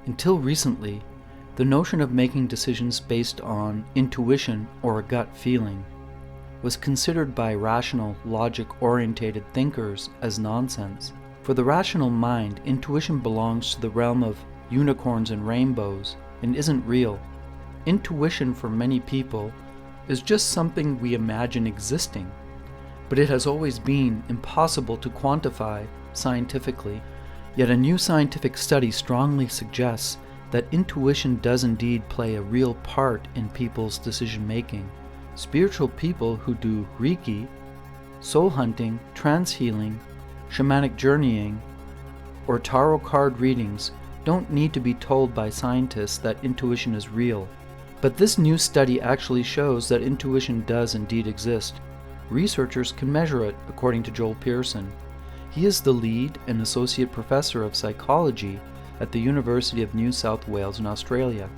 Until recently, the notion of making decisions based on intuition or a gut feeling was considered by rational, logic-orientated thinkers as nonsense. For the rational mind, intuition belongs to the realm of unicorns and rainbows and isn't real. Intuition for many people is just something we imagine existing, but it has always been impossible to quantify scientifically. Yet a new scientific study strongly suggests that intuition does indeed play a real part in people's decision-making. Spiritual people who do reiki, soul hunting, trance healing, shamanic journeying, or tarot card readings don't need to be told by scientists that intuition is real. But this new study actually shows that intuition does indeed exist. Researchers can measure it, according to Joel Pearson. He is the lead and associate professor of psychology at the University of New South Wales in Australia.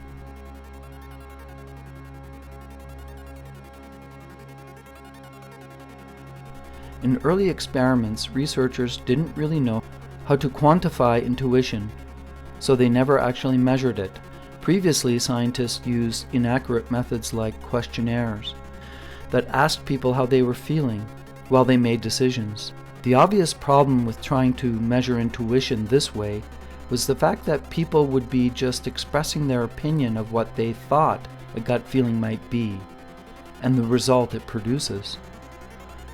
In early experiments, researchers didn't really know how to quantify intuition, so they never actually measured it. Previously, scientists used inaccurate methods like questionnaires that asked people how they were feeling while they made decisions. The obvious problem with trying to measure intuition this way was the fact that people would be just expressing their opinion of what they thought a gut feeling might be, and the result it produces.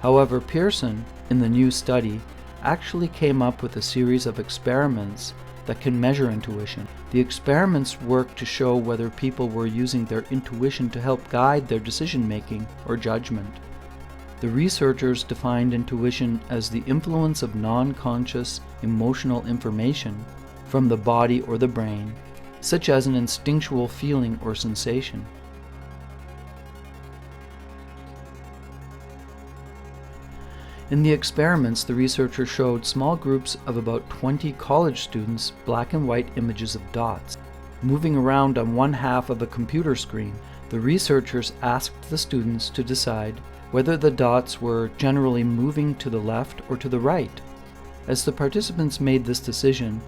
However, Pearson, in the new study, actually came up with a series of experiments that can measure intuition. The experiments work to show whether people were using their intuition to help guide their decision-making or judgment. The researchers defined intuition as the influence of non-conscious emotional information from the body or the brain, such as an instinctual feeling or sensation. In the experiments, the researchers showed small groups of about 20 college students black and white images of dots moving around on one half of a computer screen. The researchers asked the students to decide whether the dots were generally moving to the left or to the right. As the participants made this decision,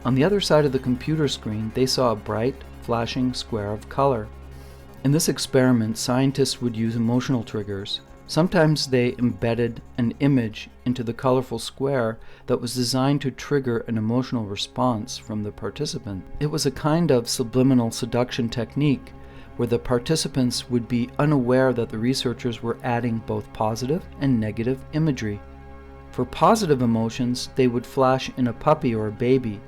on the other side of the computer screen, they saw a bright, flashing square of color. In this experiment, scientists would use emotional triggers. Sometimes they embedded an image into the colorful square that was designed to trigger an emotional response from the participant. It was a kind of subliminal seduction technique where the participants would be unaware that the researchers were adding both positive and negative imagery. For positive emotions, they would flash in a puppy or a baby.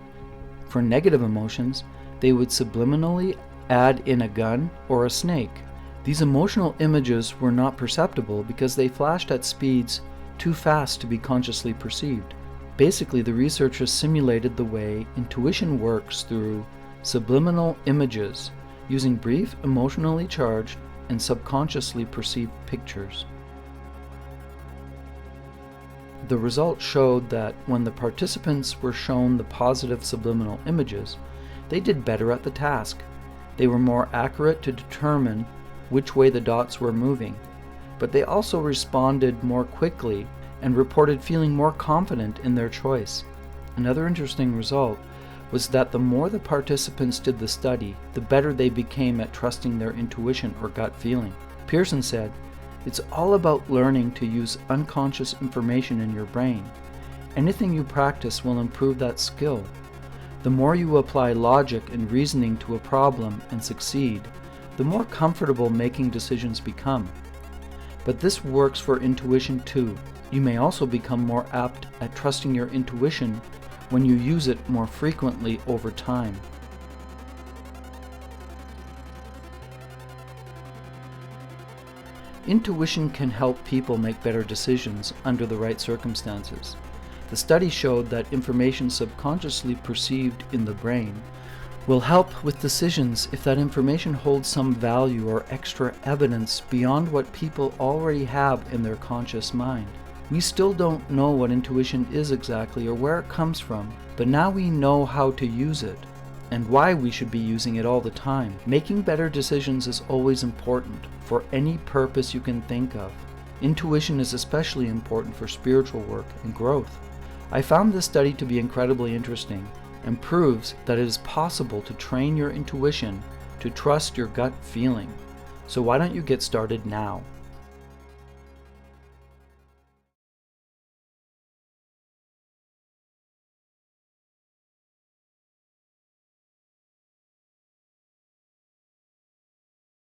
For negative emotions, they would subliminally add in a gun or a snake. These emotional images were not perceptible because they flashed at speeds too fast to be consciously perceived. Basically, the researchers simulated the way intuition works through subliminal images, using brief, emotionally charged, and subconsciously perceived pictures. The results showed that when the participants were shown the positive subliminal images, they did better at the task. They were more accurate to determine which way the dots were moving, but they also responded more quickly and reported feeling more confident in their choice. Another interesting result was that the more the participants did the study, the better they became at trusting their intuition or gut feeling. Pearson said, "It's all about learning to use unconscious information in your brain. Anything you practice will improve that skill. The more you apply logic and reasoning to a problem and succeed, the more comfortable making decisions become. But this works for intuition too. You may also become more apt at trusting your intuition when you use it more frequently over time." Intuition can help people make better decisions under the right circumstances. The study showed that information subconsciously perceived in the brain will help with decisions if that information holds some value or extra evidence beyond what people already have in their conscious mind. We still don't know what intuition is exactly or where it comes from, but now we know how to use it and why we should be using it all the time. Making better decisions is always important for any purpose you can think of. Intuition is especially important for spiritual work and growth. I found this study to be incredibly interesting and proves that it is possible to train your intuition to trust your gut feeling. So why don't you get started now?